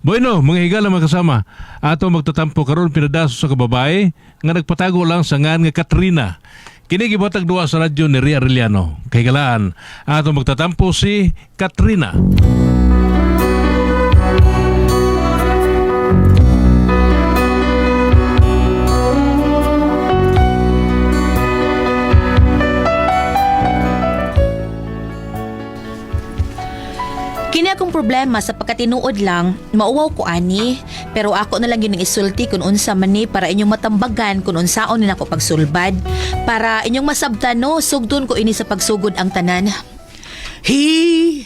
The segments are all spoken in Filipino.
Bueno, mga higala mga kasama, ato magtatampo karon pinadaso sa kababae nga nagpatago lang sa ngan nga Katrina. Kini gibuhatag duwa sa radyo ni Ria Arellano. Kay galaan, ato magtatampo si Katrina. Kini akong problema sa pagkatinuod lang, mauwaw ko ani, pero ako na lang yun ang isulti kung unsa man ni para inyong matambagan kung unsaon ni nako pagsulbad, para inyong masabtan no, sugdon ko ini sa pagsugod ang tanan. He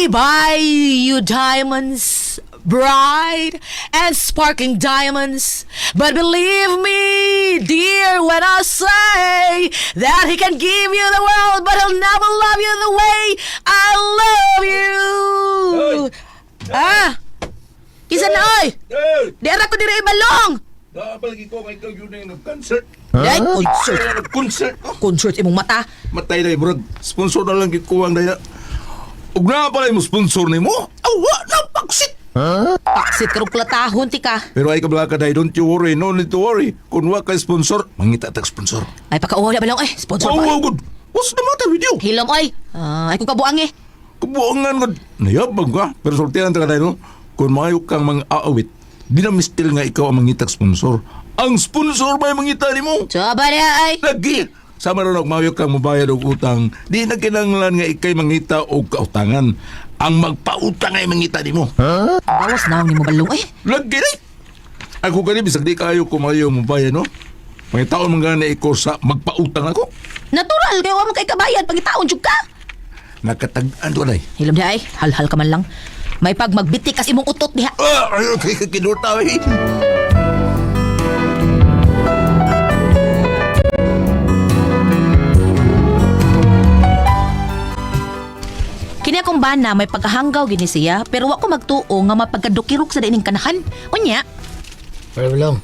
buy you diamonds, bright and sparkling diamonds. But believe me, dear, when I say that he can give you the world, but he'll never love you the way I love you. Ah! Kisa na, oy! Dera ko diri balong! Napalagi ko nga ikaw yun na yung nag-concert. Ay, concert. Nag-concert. Concert imong mata. Matay na bro. Sponsor na lang gikuwang daya. Ug na pala mo sponsor ni mo? Awa na paksit. Paksit karong kulatahon ti ka. Pero ay kabla ka dahil, don't you worry, no need to worry. Kung wa kay sponsor, mangita tag sponsor. Ay, pakauwaw na balong, sponsor pa. Oh, good. What's the matter with you? Hilom, oy. Ay, kung kabuang Kabuangan ka. Nayabang ka. Pero sultihan ka dahil, no? Kung mayo kang mga aawit, di na mistil nga ikaw ang mangitag sponsor. Ang sponsor ba yung mangita ni mo? Soba niya, ay. Lagi! Sama rin og mayo kang mabayad og utang. Di na kinanglan nga ikay mangita og kautangan. Ang magpautang ay mangita ni mo. Bawas na ni mo balong, Lagi na! Ako kani bisag di kayo kumayo mabayad, no? May taon mga na iko sa magpautang ako. Natural, kaya wala kay kabayan, pangitaon jud ka. Nakatag-an to na Hilom niya, ay. Hal-hal ka man lang. May pagmagbitik kas imong utot diha. Ayaw kay kinurta eh. Kini akong bana may pagkahanggaw gini siya, pero wa ko magtuo nga mapagkadukirok sa dining kanahan. Unya, Pero belong,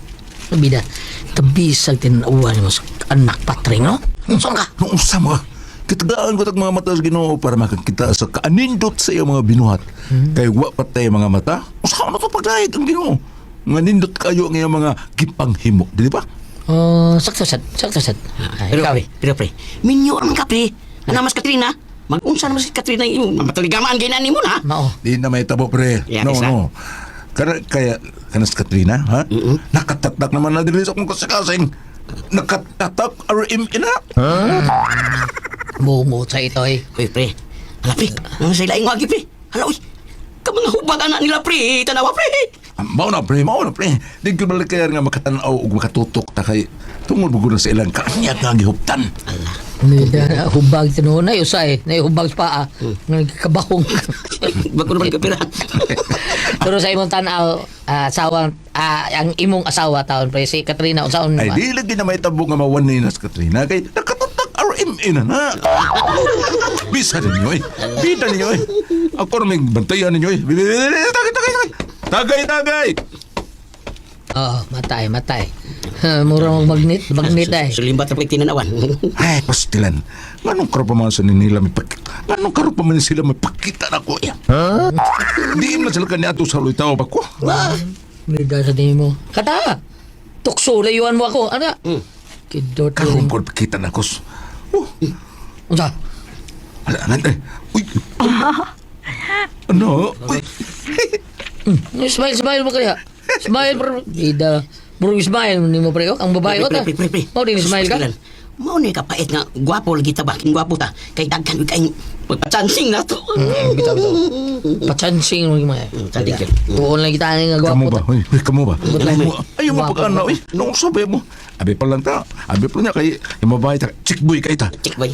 bida, kabisag tinauwa ni mo sa anak patring, no? Saan ka? Nung usama, kitagaan ko tag mga mata sa Ginoo para makakita sa kaanindot sa iyong mga binuhat. Kay wa patay mga mata, usama na to pagdahit ang Ginoo. Nga nindot kayo ng iyong mga gipanghimo, di ba? Sakto-sad. Pero, Ikaw, pre, minyo naman ka, pre. Ano mas Katrina? Mag-unsa naman si Katrina yung mataligamaan gainan ni mo na. mao. Di na may tabo, pre. Yeah, No, isa. no. Kaya, kanas Katrina, ha? Nakatatak naman na din sa kong kasakasing. Nakatatak RM ina. Bungo sa ito, eh. Uy, pre. Hala, pre. Ano sa ilaing wagi, pre? Hala, uy. Kamang hubag anak nila, pre. Tanawa, pre. Mao na, pre. Di ko balik kaya nga makatanaw o makatutok ta kay tungod bugo na sa ilang kanya nga gihuptan. Bida, hubag tinuon na usay, na hubag sa paa. Kabahong. Bago naman ka, pre. Pero sa imong tanaw, asawang, ang imong asawa taon, pre, si Katrina, unsaon Ay, ba? di lagi na may tabo nga mawan ni Nas Katrina kay nakatatak RM ina na. Bisa ninyo eh. Bida ninyo eh. Ako na may bantayan ninyo eh. Tagay! Oo, matay. Murang magnet ay. Sulimbat na pag tinanawan. Ay, pastilan. Nganong karoon pa man sa nila may pakita? Nganong karoon pa man sila may pakita na ko ya? Di man sila kanya ato sa lutaw pa ko. Bida sa tingin mo. Kata! Tukso, layuan mo ako. Ano? Kidot Karoon ko pakita na ko. Unsa? Alangan eh. Uy. Ano? Uy. Smile mo kaya. Smile, bro. Bida. Bro, smile ni mo, pre. Ang babae ko ta. Pre. Mau din smile ka? Mau ni kapait nga gwapo lagi ta ba? King gwapo ta. Kay daghan kay pagpachancing na to. Bitaw. Pachansing mo mo. Tadi ka. Tuon lang kita nga Kamu gwapo. ba? Uy, kamu ba? Ayaw mo Guwapo pag-ano ba? eh. Nung sabi mo. Abi pa lang ta. Abi pa lang niya kay yung mabahay ta. Chick boy kay ta. Chick boy.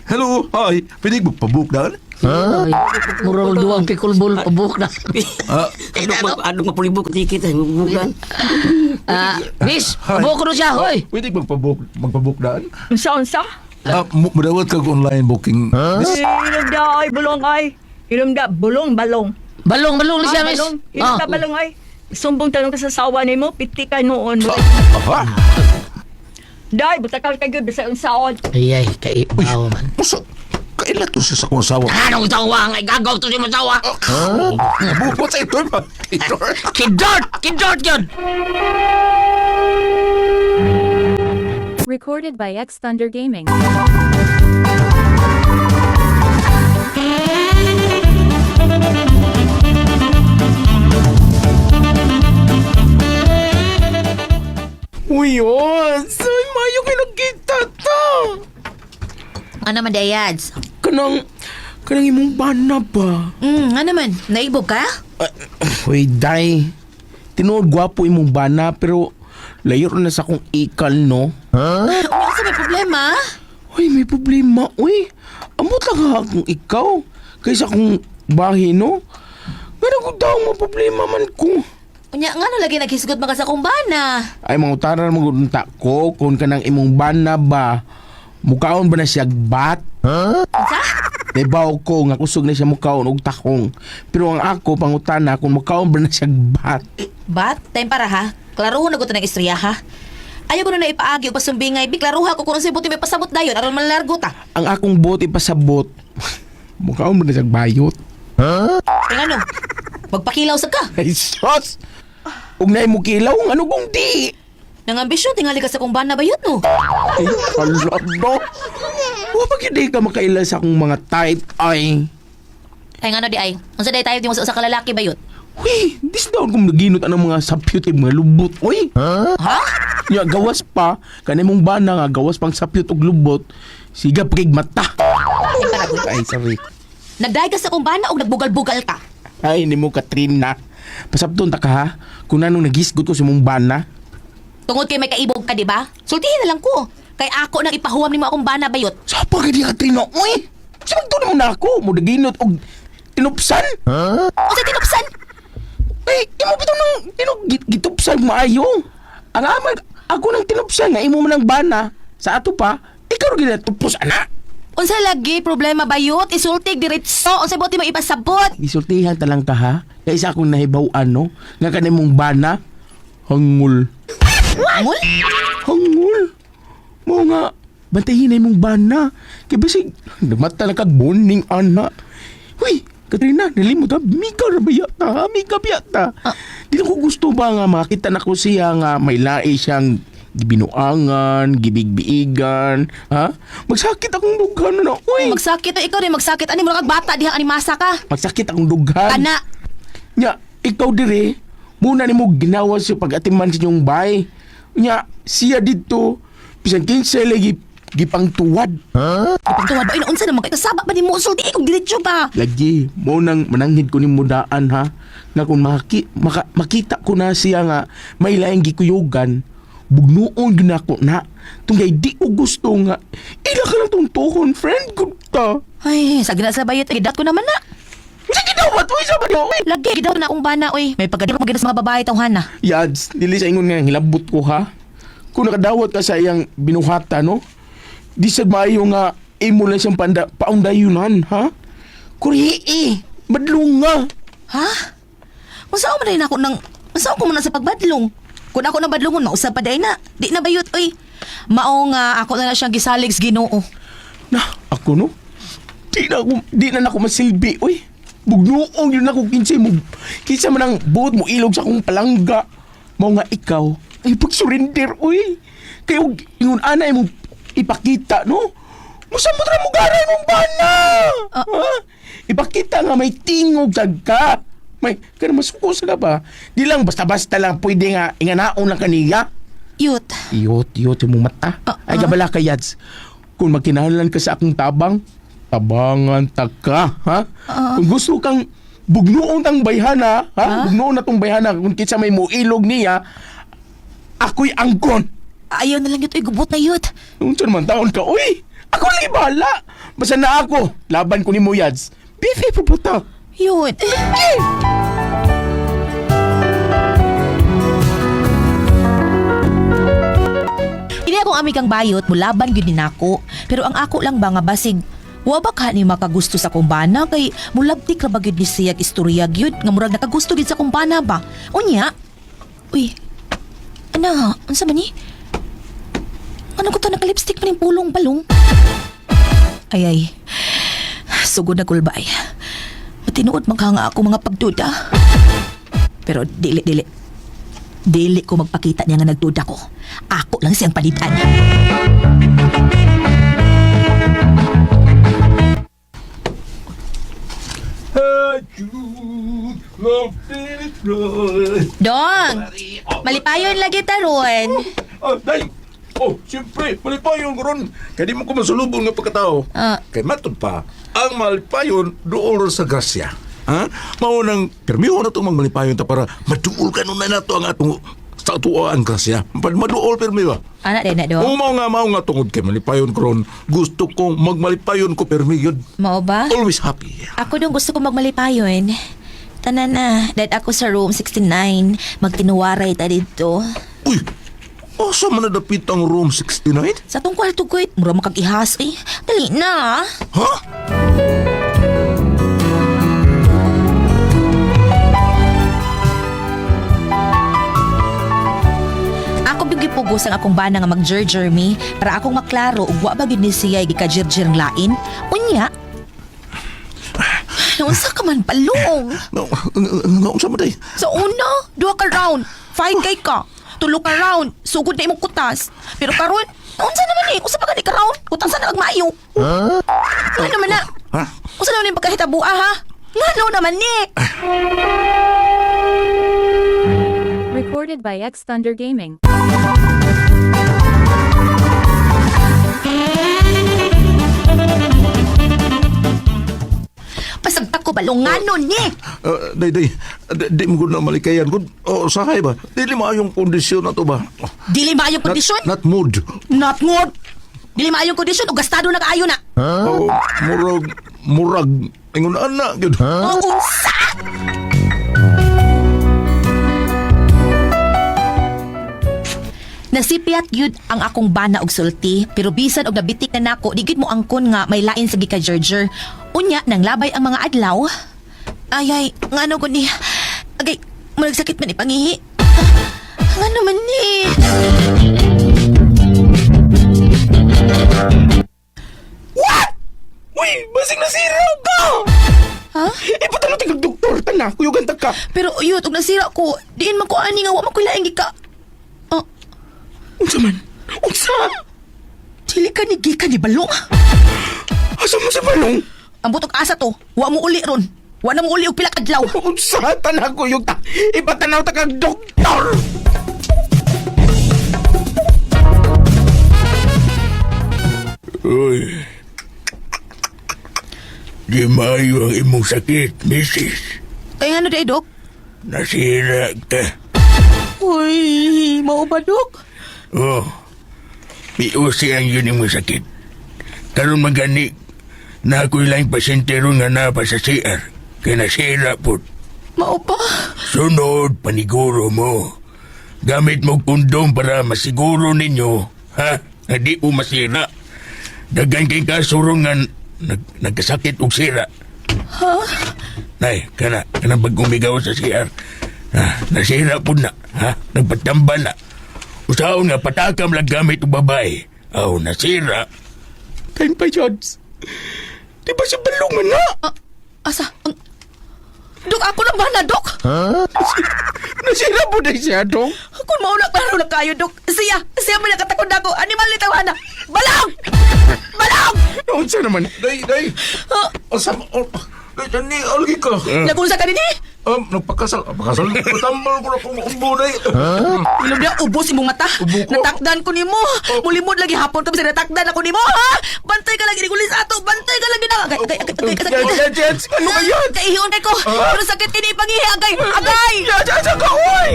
Hello, hi. Pwede mo pabook daan? Ay, murang duwang pickleball pabuk na. Adong mapulibok tiket ay bukan. Miss, pabuk ko siya, hoy. Pwede magpabook daan? Unsa? Madawat kag online booking. Ilom da ay bulong ay. Ilom da balong. Balong ni siya, miss. Balong. Ilom da balong ay. Sumbong tanong ka sa sawa nimo, piti ka noon. Aha. Dai, butakal ka gyud sa unsaon. Ay, kaibaw man. Musa. Paila to siya sa kong asawa. Anong tawa nga igagaw to si masawa? Bukot sa ito, ba? Kidort yun! Recorded by X Thunder Gaming. Uy, saan mayo kayo nagkita ta? Ano man dayads? Kanang imong bana ba? Ano man? Naibog ka? Uy, day. Tinuod gwapo imong bana pero layo na sa kong ikal, no? Ano sa may problema? Uy, may problema, uy. Amot lang ha kung ikaw. Kaysa kung bahi, no? Nga ko daw mo problema man ko. Unya nga no lagi naghisgot maka sa kumbana. Ay, mga utaran magunta ko kung kanang imong bana ba. Mukaon ba na siya bat? Sa? Naibaw ko nga kusog na siya mukaon og takong. Pero ang ako pangutana kung mukaon ba na siya bat. Bat? Time para ha? Klaruho na ko ng istorya ha? Ayaw ko na ipaagi o pasumbingay. Biklaruha ko kung si buti may pasabot dayon. Aron malargo ta. Ang akong bot ipasabot. Mukaon ba na siya bayot? Kaya ano? Magpakilaw sa ka. Ay, sos! Huwag na mo kilaw, ano kung di? Nang ambisyon, tingali ka sa kumbana ba yun no? Ay, kalado. Huwag pag hindi ka makaila sa akong mga type, ay. Ay nga no di ay. Ang sa day tayo di mo sa usa ka lalaki ba yun? Uy, dis daw kung naginot ang mga sapyot ay mga lubot, uy. Ha? Nya, gawas pa, kanay mong bana nga, gawas pang sapyot og lubot, siga pagig mata. Ay, sorry. Nagdahay ka sa kumbana o nagbugal-bugal ka? Ay, hindi mo Katrina. Pasabton ta ka ha, kung nanong nagisgot ko sa mong bana. Tungod kay may kaibog ka, di ba? Sultihin na lang ko. Kay ako nang ipahuwam ni mo akong bana bayot. Sa pa ka di Katrina, uy. Sabagto naman na ako, mo naginot og tinupsan. O sa tinupsan? Ay, imo bitaw nang gitupsan maayo. Ang amag, ako nang tinupsan nga imo man ang bana. Sa ato pa, ikaw rin tupos, anak. Unsa lagi problema bayot? Isultig diretso. Unsa buti mo ipasabot? Gisultihan talang ka ha. Kaysa akong nahibaw-an, no? Nga kanay mong bana, hangul. Amol? Hangul. Mo nga, bantayin na mong bana. Kaya basig, namata na kag morning, ana. Uy, Katrina, nalimot ha. Mika na ba yata ha? Mika ba yata? Di na ko gusto ba nga makita na ko siya nga may lai siyang gibinuangan, gibigbiigan, ha? Magsakit akong dughan na, uy! Magsakit o ikaw rin magsakit. Ani mo kag bata diha animasa ka. Magsakit akong dughan. Ana. Nya, ikaw dire, muna ni mo ginawa sa pag-atiman sa inyong bay. Nya, siya dito, bisan kinsa lagi gipangtuwad. Ipagtuwad ba? Unsa naman kay kasaba ba ni mo sulti kog diretso ba? Lagi, mo nang mananghid ko ni mudaan ha. Nga kung makita ko na siya nga may laing gikuyugan, bugnoon yun ako na. Tunggay di ko gusto nga. Ila ka lang tong tuhon, friend. Good ka. Ay, sa gina sa bayot gidat ko naman na. Sige daw, uy, sa ba uy? Lagi gidaw na akong bana oy. May pagkadiro magina sa mga babae tawhana. Yads, dili sa ingon nga hilabot ko ha. Kung nakadawat ka sa iyang binuhata, no? Di sad maayo nga imo lang siyang paundayunan, ha? Kurihi, madlong nga. Ha? Unsa man rin ako nang unsa ko man sa pagbadlong? Kung ako na badlongon na usab pa day na. Di na bayot oy. Mao nga ako na siyang gisalig sa Ginoo. Na, ako no? Di na ako masilbi, uy. Bugnoong yun ako kinsay mo. Kinsa man ang buot mo ilog sa akong palangga. Mao nga ikaw, ay pag-surrender, uy. Kaya ingon anay mo ipakita, no? Musamot ra mo garay mong bana. Ha? Ipakita nga may tingog ka. May, kaya masukos ka ba? Di lang basta-basta lang pwede nga inganaon lang kaniya. Yut. Iyot yung mata. Ay, gabala ka, Yads. Kung magkinahalan ka sa akong tabang, tabangan taka, ha? Kung gusto kang bugnoon tang bayhana, ha? Bugnoon na tong bayhana, kung kitsa may muilog niya, ako'y angkon. Ayaw na lang yut oy gubot na yut. Nung naman taon ka, uy! Ako lang ibala! Basta na ako, laban ko ni mo, Yads. Bifi, puputa. Yut. Hindi akong amikang bayot, mulaban gyud din ako. Pero ang ako lang ba nga basig, wa ba ka ni makagusto sa kumbana kay mulabtik ra ba gyud ni siya istorya gyud nga murag nakagusto gyud sa kumbana ba? Unya. Uy. Ana, unsa man ni? Ano ko to naka-lipstick pa ning pulong balong? Ay ay. Sugod na kulbay. Matinuod maghanga ako mga pagduda. Pero dili. Dili ko magpakita niya nga nagduda ko. Ako lang siyang palitan. Dong! Malipayon lagi taron. Day! Oh, siyempre, malipayon ko ron. Kaya di mo ko masulubong nga pagkatao. Kay matod pa, ang malipayon doon sa grasya. Ha? Maunang permiho na itong malipayon ta para maduol ka nun na nato ang atong sa atuan grasya. Maduol permiho. Anak din na, Dong. O mao nga tungod kay malipayon ko ron. Gusto kong magmalipayon ko permiho. Mao ba? Always happy. Ako dong gusto ko magmalipayon. Tanan na, dahil ako sa room 69. Magtinuwaray ta dito. Uy! Asa man nadapit ang room 69? Sa tong kwarto ko, mura makag-ihas eh. Dali na. Ha? Ako bigipugos ang akong bana nga mag-jerjer me para akong maklaro ug wa ba gid ni siya gika-jerjer ang lain. Unya. Naunsa ka man palong. Unsa man day? Sa una, 2 ka round. 5 kay ka. 3 ka round. Sugod na imong kutas. Pero karon, naunsa naman eh. Usa pa ka round. Kutas na magmayo. Ano naman na? Ha? Usa naman yung pagkahitabo ha? Ngano naman ni? Recorded by X Thunder Gaming. Pasagtak ko balong ngano ni? Day, di mo gud na malikayan gud. O sahay ba? Dili maayong kondisyon na to ba? Dili maayong kondisyon? Not mood. Not good. Dili maayong kondisyon o gastado na kaayo na. O murag ingon ana gud. O unsa? Nasipiat yun ang akong bana og sulti, pero bisan og nabitik na nako, digid mo angkon nga may lain sa gika-jerjer. Unya, nang labay ang mga adlaw. Ay, ngano ko ni... Agay, malagsakit man ipangihi. Ngano man ni... What? Uy, basing nasira ka! Ha? Ipatalo tigag doktor, tana, kuyugan ka. Pero uyot, og nasira ko, diin man ko ani nga, wa man ko laing gika... Oh, Unsa man? Unsa? dili ka ni gika ni balong. Asa mo sa balong? Ang butog asa to, wa mo uli ron. Wa na mo uli og pila ka adlaw. Unsa tana kuyog ta? Ipatanaw ta kag doktor. Uy. Di maayo ang imong sakit, misis. Kaya ano day, Dok? Nasira ka. Uy, mao ba, Dok? Oh. Piusi ang yun imong sakit. Karon magani na ako'y lang pasyente ron nga napa sa CR. Kaya nasira po. Mao pa? Sunod, paniguro mo. Gamit mo kondom para masiguro ninyo, ha? Na di po masira. Dagan kay kasurong nga nagkasakit og sira. Ha? Nay, kanang pag-umigaw sa CR. Nasira po na, ha? Nagpatamba na. Usaon nga patakam lang gamit og babae. Aw, nasira. Kain pa, Jods. Di ba si balong man na? Asa? Dok, ako lang ba na, Dok? Nasira po na siya, dong. Kung mauna klaro na kayo, Dok. Siya mo nakatakod ako. Animal ni tawana. Balang! Balang! Unsa naman? Day. Asa Day, ni algi ka. Nagunsa ka din eh? Nagpakasal. Patambal ko na kung umbo, day. Ilog na ubos imong mata. Ubo ko? Natakdan ko nimo. Mulimod lagi hapon kami sa natakdan ako nimo, ha? Bantay ka lagi ni kulis ato. Bantay ka lagi na. Agay. Jods, ano ba yan? Kaihiyon ko. Pero sakit kini ipangihi. Agay. Jods, ka, uy!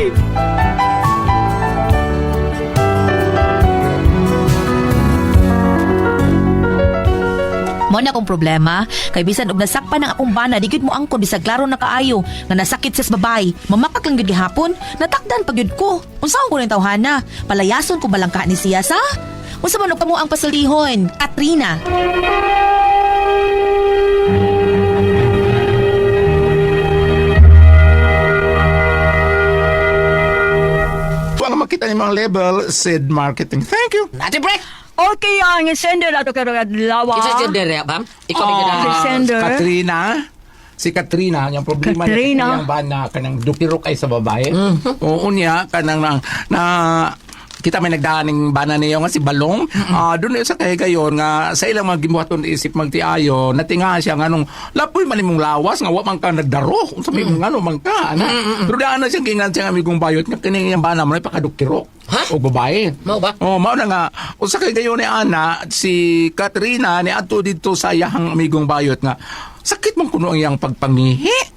Mo na akong problema, kay bisan og nasakpan ang akong bana, di gyud mo angkon bisag klaro na kaayo nga nasakit sa babay. Mamakak lang gyud gihapon, natakdan pa gyud ko. Unsaon ko ning tawhana? Palayason ko balang ka ni siya sa? Unsa man og kamo ang pasulihon? Katrina. Para makita niyo mga level, said marketing. Thank you. Ate Pre, Okay, ang sender ato karon adlaw. Isa si Dere, bang? Ikaw Ah, bigyan Sender. Katrina. Si Katrina, yung problema Katrina. niya ba na kanang dukirok ay sa babae. Oo niya, kanang na kita may nagdaaning bana niya nga si Balong. Doon sa kay gayon nga sa ilang mga gibuhaton isip magtiayo, natinga siya nga nung lapoy man imong lawas nga wa man ka nagdaro. Unsa may ngano man ka ana. Pero daan na siyang gingan siya amigong bayot nga kini yang bana mo ay pakadukirok. Ha? O babae. Mao ba? Oh, mao na nga. Usa kay gayon ni ana si Katrina ni adto dito sa iyang amigong bayot nga sakit man kuno ang iyang pagpangihi.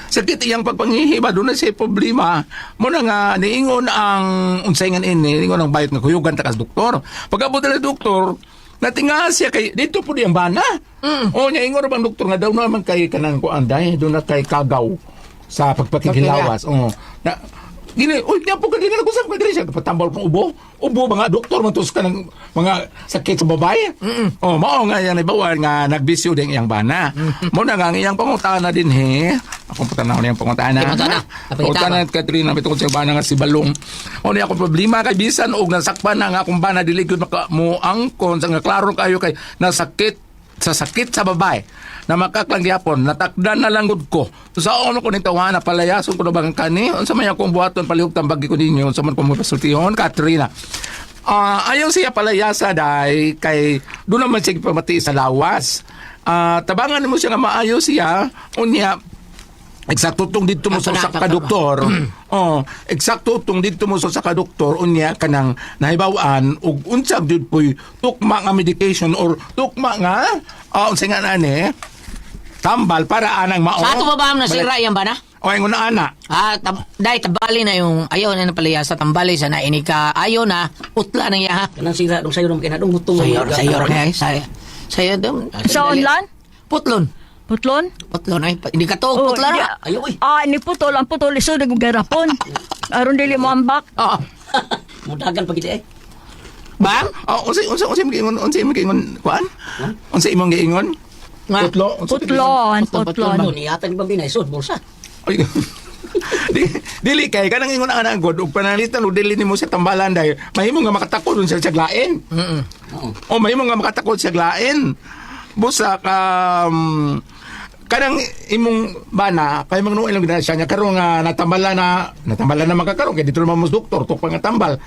Sakit iyang pagpangihi ba doon na siya problema mo na nga niingon ang unsayngan ini niingon ang bayot nga kuyugan ta kas doktor pagabot na doktor natinga siya kay dito po diyang bana o niya ingon bang doktor nga daw naman kay kanang kuanday doon na kay kagaw sa pagpakikilawas na gini, uy, niya po kanina nag-usap ka siya, patambal pang ubo mga doktor man tos ka ng mga sakit sa babae. Mao nga yan, ibawan nga, nagbisyo din iyang bana. Mo na nga, ang iyang pangutana din, he. Akong patanaw na iyang pangutana. Pangutana at Katrina, bitungkol sa bana nga si Balong. O niya akong problema, kay bisan, og nasakpan na nga akong bana, diligod mo angkon, sa nga klaro kayo kay nasakit sa babae na makaklang gyapon natakdan na lang gud ko sa ono ko nito na palayason ko na bang kani unsa may akong buhaton palihugtan bagi ko ninyo unsa man ko mo pasultihon Katrina ayaw siya palayasa dai kay doon naman siya pamati sa lawas tabangan mo siya nga maayo siya unya eksakto tong dito mo sa kadoktor. Eksakto tong dito mo sa kadoktor unya kanang nahibaw-an ug unsag jud poy tukma nga medication or tukma nga unsay nga nani tambal para anang mao. Sa ato ba na sira yan ba na? O ingon na ana. Dahil tabali na yung ayaw na napalaya sa tambali sa nainig ka ayaw na utla na iya ha. Kanang sira dong sayo dong kinadong gutong. Sayo dong. Sa online? Putlon. Putlon? Putlon ay hindi ka to putla na. Ayaw uy. Ni putol, ang putol iso naggarapon. Aron dili mo ambak. Oo. Mudagan pag iti eh. Bang? Unsay magiingon kuan? Unsay imong giingon? Nga. Putlon. Ano ni ata ni babinay sud bulsa. Ay, dili kay kanang ingon ana god ug panalitan ug dili nimo sa tambalan dahil mahimo nga makatakod dun sa saglain. O mahimo nga makatakod sa saglain. Busa kanang imong bana kay magnuo ilang ginasya niya karon nga natambalan na makakaron kay dito naman mo doktor tok pangatambal.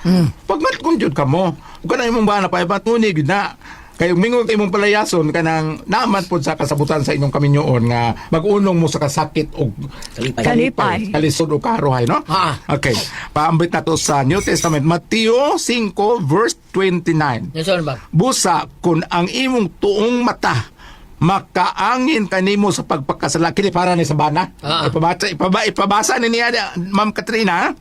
Pag matkon jud kamo ug kanang imong bana pa patunig na kay mingon kay imong palayason kanang naman pod sa kasabutan sa inyong kaminyoon nga mag-unong mo sa kasakit og Kalipay. kalisod o karuhay no. Okay, paambit na to sa New Testament Mateo 5 verse 29. Yes, ba? Busa kung ang imong tuong mata makaangin kanimo sa pagpakasala kini para ni sa bana. Ipabasa ni niya Ma'am Katrina.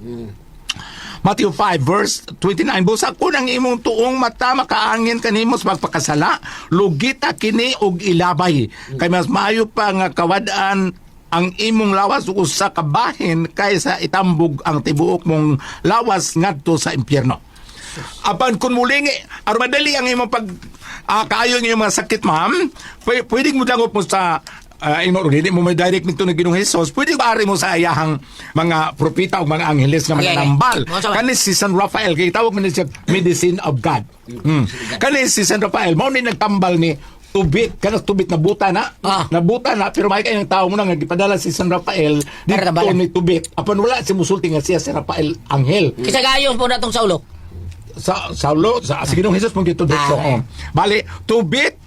Matthew 5 verse 29 busa kung ang imong tuong mata makaangin kanimo sa pagpakasala lugita kini og ilabay kay mas maayo pa nga kawad-an ang imong lawas usa ka bahin kaysa itambog ang tibuok mong lawas ngadto sa impyerno. Apan kun mulingi aron madali ang imong pag kaayo ng mga sakit ma'am pwedeng mo dangop mo sa hindi mo may direct nito na Ginoong Hesus pwede ba ari mo sa ayahang mga propeta o mga angheles nga mga nambal kani si San Rafael kay tawag man siya medicine of God kani si San Rafael mao ni nagtambal ni tubit kanang tubit na buta na pero may kayong tao mo na nga gipadala si San Rafael dito ni tubit apan wala si musulti nga siya si Rafael anghel Kisa gayon po natong saulo. sa Saulo sa Ginoong Hesus mong dito bali tubit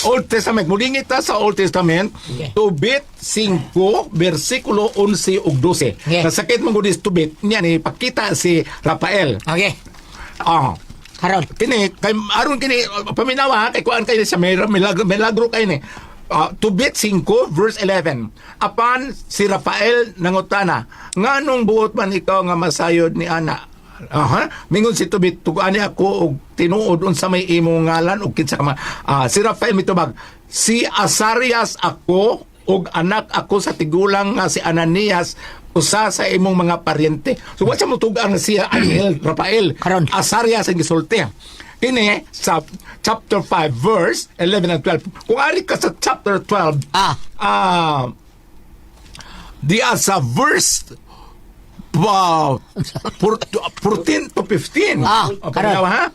Old Testament mulingit ta sa Old Testament tubit 5 bersikulo 11 ug 12 kasakit mong gudis tubit niya ni pakita si Rafael Okay. Karon. kini kay aron kini paminawa kay kuan kay sa milagro kay ni tubit 5 verse 11 apan si Rafael nangutana nganong buot man ikaw nga masayod ni ana mingon si tubit tugani ako og tinuod unsa may imong ngalan ug kinsa ka si Rafael mitubag si Azarias ako og anak ako sa tigulang nga si Ananias usa sa imong mga paryente so wa siya motugang siya Angel Rafael Azarias ang gisulti kini sa chapter 5 verse 11 and 12 kung ari ka sa chapter 12 diya sa verse Wow. 14 to 15. Karon. Pagyawa, ha?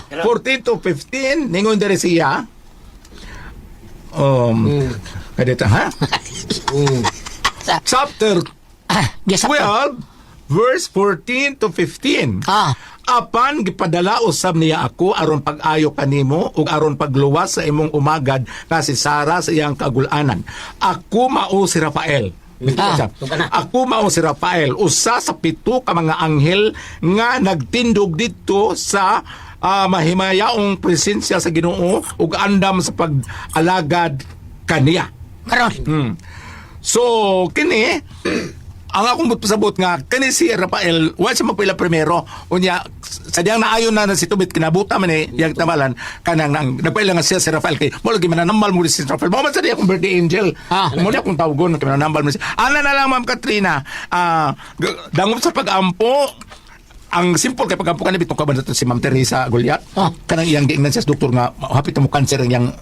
14 to 15. Ningon dari siya. Kadita, ha? Chapter Yes, 12, verse 14 to 15. Apan gipadala usab niya ako aron pag-ayo kanimo ug aron pagluwas sa imong umagad kasi Sara sa iyang kagulanan. Ako mao si Rafael. Ako mao si Rafael, usa sa 7 ka mga anghel nga nagtindog dito sa mahimayaong presensya sa Ginoo ug andam sa pag-alagad kaniya. Karon. So, kini, ang akong pasabot nga, kani si Rafael, wala siya magpila primero, unya, sadyang naayon na si Tubit, kinabuta man yung tamalan, kanang, nagpaila nga siya si Rafael, kay, wala gimananambal mo si Rafael, mga man akong birthday angel, muna akong tawagon, gimananambal mo siya. Ana na lang, Ma'am Katrina, dangop sa pag-ampo, ang simple kay pagkampo kanibit tong kaban si Ma'am Teresa Goliat. Kanang iyang giingnan siya doktor nga hapit mo cancer yang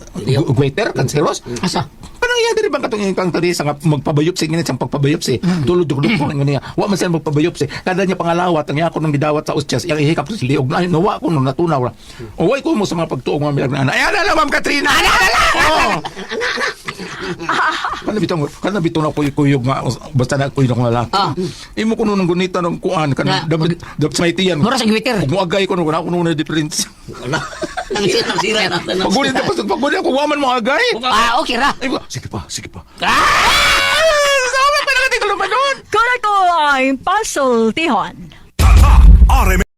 goiter, canceros. Asa? Parang iya diri bang katong iyang Teresa nga magpabayopsi ngini siyang pagpabayopsi. Tulod doktor ngani niya. Wa man siya magpabayopsi. Kada niya pangalawat ang iya ko nang gidawat sa ustyas iyang ihikap sa liog na nawa ko nung natunaw. O way ko mo sa mga pagtuog mga milag na. Ayan na lang Ma'am Katrina. Kana bitong na kuyog nga basta na kuyog nga lalaki. Imo ko nung gunita ng kuan kana sa itiyan. Mura sa Twitter. Kung agay ko nung ako na difference. Ang sira natin. Pagulit na pagulit ako waman mo agay. Okay ra. Ay, sige pa. Correct ko ay pasultihon. RMN